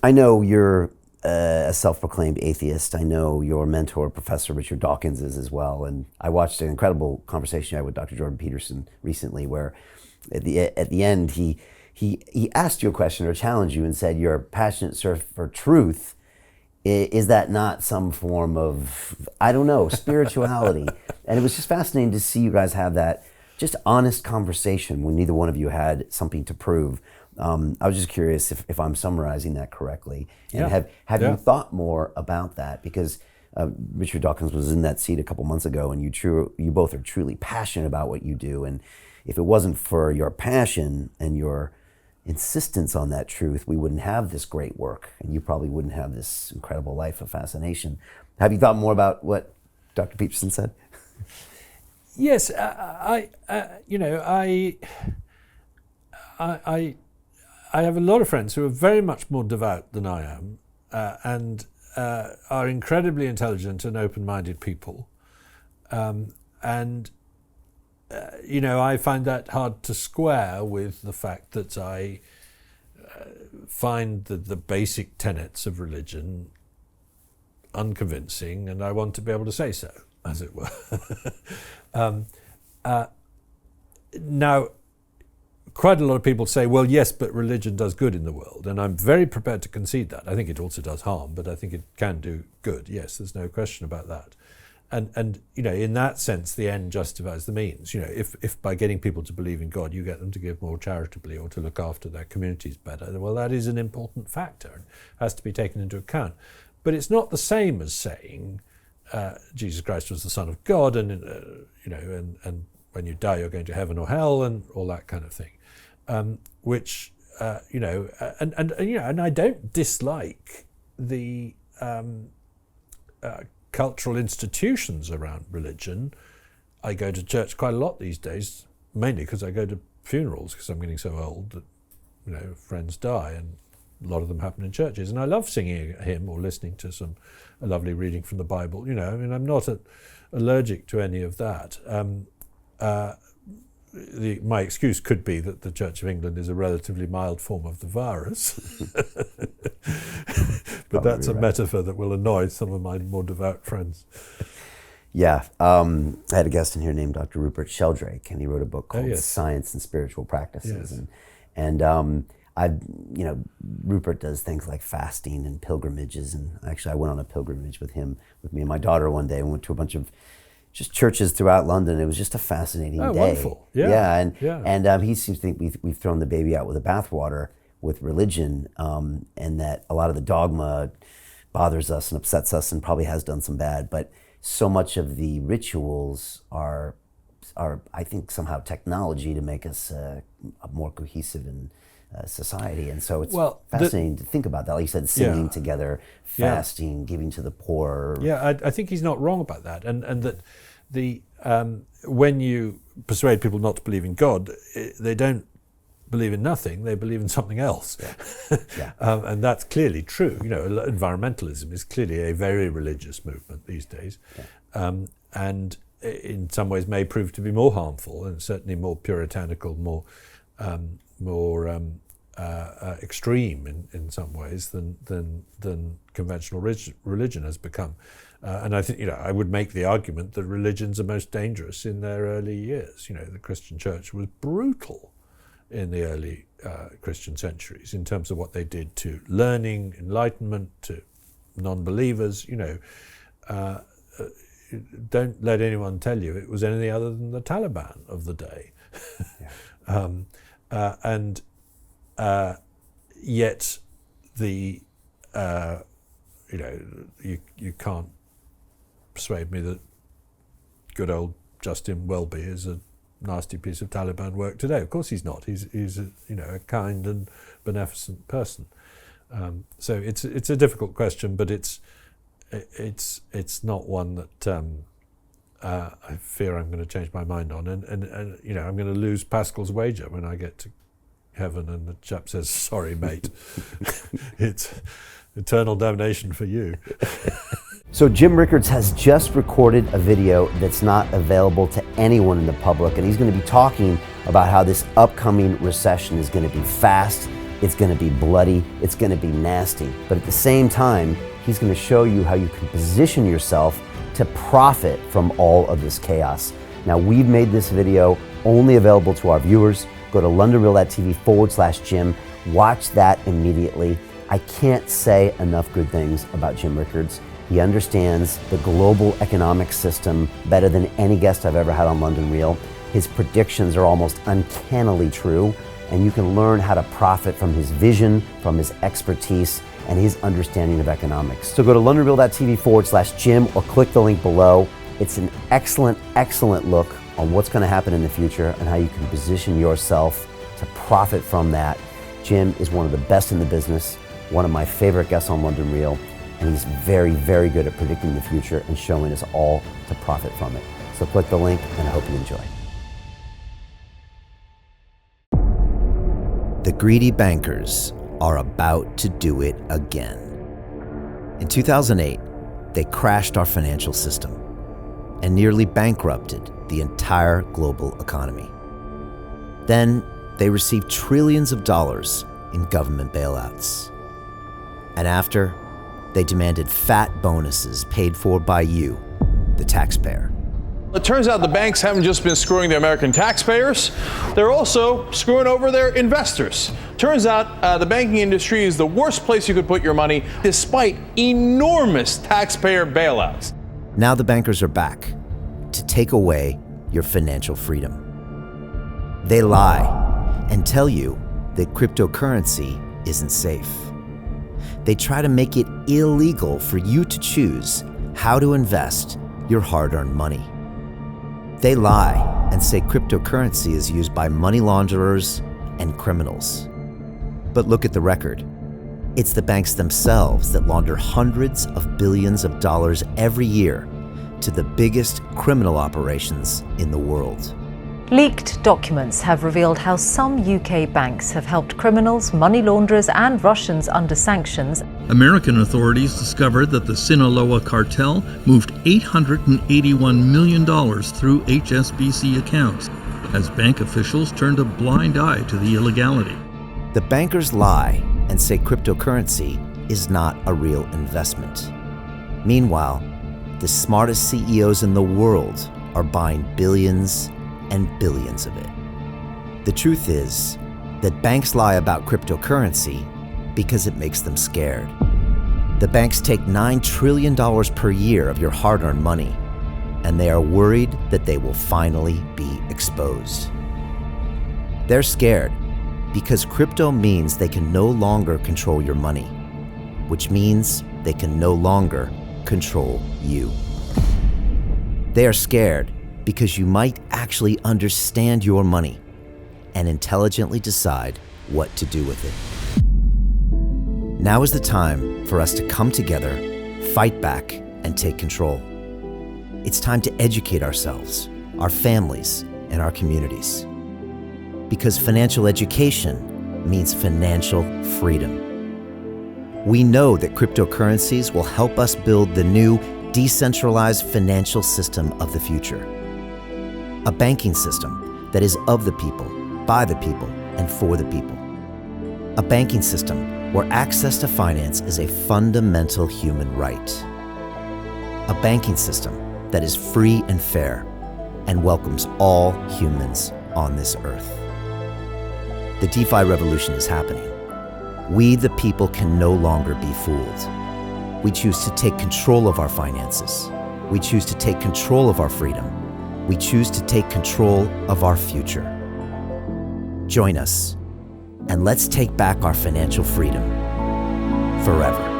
I know you're a self-proclaimed atheist. I know your mentor, Professor Richard Dawkins, is as well. And I watched an incredible conversation you had with Dr. Jordan Peterson recently, where at the end he asked you a question or challenged you and said, "You're a passionate search for truth. Is that not some form of, I don't know, spirituality?" And it was just fascinating to see you guys have that just honest conversation when neither one of you had something to prove. I was just curious if I'm summarizing that correctly. And have you thought more about that? Because Richard Dawkins was in that seat a couple months ago, and you both are truly passionate about what you do. And if it wasn't for your passion and your insistence on that truth, we wouldn't have this great work, and you probably wouldn't have this incredible life of fascination. Have you thought more about what Dr. Peterson said? Yes, I have a lot of friends who are very much more devout than I am, and are incredibly intelligent and open-minded people, and I find that hard to square with the fact that I find the basic tenets of religion unconvincing, and I want to be able to say so, as it were. Now, quite a lot of people say, well, yes, but religion does good in the world, and I'm very prepared to concede that. I think it also does harm, but I think it can do good. Yes, there's no question about that. And in that sense, the end justifies the means. If by getting people to believe in God, you get them to give more charitably or to look after their communities better, well, that is an important factor and has to be taken into account. But it's not the same as saying Jesus Christ was the Son of God, and and when you die, you're going to heaven or hell, and all that kind of thing. And I don't dislike the cultural institutions around religion. I go to church quite a lot these days, mainly because I go to funerals because I'm getting so old that friends die, and a lot of them happen in churches. And I love singing a hymn or listening to a lovely reading from the Bible. I'm not allergic to any of that. My excuse could be that the Church of England is a relatively mild form of the virus. But that's a metaphor that will annoy some of my more devout friends. Yeah, I had a guest in here named Dr. Rupert Sheldrake, and he wrote a book called Science and Spiritual Practices. Yes. And Rupert does things like fasting and pilgrimages, and actually I went on a pilgrimage with me and my daughter one day, and went to a bunch of just churches throughout London. It was just a fascinating day. Wonderful. And he seems to think we've thrown the baby out with the bathwater with religion, and that a lot of the dogma bothers us and upsets us and probably has done some bad, but so much of the rituals are I think somehow technology to make us a more cohesive and society. And so it's fascinating to think about that. Like you said, singing together, fasting, giving to the poor. Yeah, I think he's not wrong about that. And that when you persuade people not to believe in God, they don't believe in nothing, they believe in something else. And that's clearly true. Environmentalism is clearly a very religious movement these days. And in some ways may prove to be more harmful, and certainly more puritanical, more extreme in some ways than conventional religion has become. And I think I would make the argument that religions are most dangerous in their early years. The Christian church was brutal in the early Christian centuries in terms of what they did to learning, enlightenment, to non-believers. Don't let anyone tell you it was anything other than the Taliban of the day. Yet you can't persuade me that good old Justin Welby is a nasty piece of Taliban work today. Of course he's not. He's a kind and beneficent person. So it's a difficult question, but it's not one that I fear I'm going to change my mind on, and I'm going to lose Pascal's wager when I get to heaven and the chap says, "Sorry, mate, it's eternal damnation for you." So Jim Rickards has just recorded a video that's not available to anyone in the public, and he's going to be talking about how this upcoming recession is going to be fast, It's going to be bloody. It's going to be nasty. But at the same time, he's going to show you how you can position yourself to profit from all of this chaos. Now, we've made this video only available to our viewers. Go to londonreal.tv/Jim. Watch that immediately. I can't say enough good things about Jim Rickards. He understands the global economic system better than any guest I've ever had on London Real. His predictions are almost uncannily true, and you can learn how to profit from his vision, from his expertise, and his understanding of economics. So go to londonreal.tv/Jim or click the link below. It's an excellent, excellent look on what's going to happen in the future and how you can position yourself to profit from that. Jim is one of the best in the business, one of my favorite guests on London Real, and he's very, very good at predicting the future and showing us all to profit from it. So click the link, and I hope you enjoy. The greedy bankers are about to do it again. In 2008, they crashed our financial system and nearly bankrupted the entire global economy. Then they received trillions of dollars in government bailouts. And after, they demanded fat bonuses paid for by you, the taxpayer. It turns out the banks haven't just been screwing the American taxpayers, they're also screwing over their investors. Turns out the banking industry is the worst place you could put your money, despite enormous taxpayer bailouts. Now the bankers are back to take away your financial freedom. They lie and tell you that cryptocurrency isn't safe. They try to make it illegal for you to choose how to invest your hard-earned money. They lie and say cryptocurrency is used by money launderers and criminals. But look at the record. It's the banks themselves that launder hundreds of billions of dollars every year to the biggest criminal operations in the world. Leaked documents have revealed how some UK banks have helped criminals, money launderers and Russians under sanctions. American authorities discovered that the Sinaloa cartel moved $881 million through HSBC accounts as bank officials turned a blind eye to the illegality. The bankers lie and say cryptocurrency is not a real investment. Meanwhile, the smartest CEOs in the world are buying billions and billions of it. The truth is that banks lie about cryptocurrency because it makes them scared. The banks take $9 trillion per year of your hard-earned money, and they are worried that they will finally be exposed. They're scared because crypto means they can no longer control your money, which means they can no longer control you. They are scared because you might actually understand your money and intelligently decide what to do with it. Now is the time for us to come together, fight back, and take control. It's time to educate ourselves, our families, and our communities. Because financial education means financial freedom. We know that cryptocurrencies will help us build the new decentralized financial system of the future. A banking system that is of the people, by the people, and for the people. A banking system where access to finance is a fundamental human right. A banking system that is free and fair and welcomes all humans on this earth. The DeFi revolution is happening. We, the people, can no longer be fooled. We choose to take control of our finances. We choose to take control of our freedom. We choose to take control of our future. Join us, and let's take back our financial freedom forever.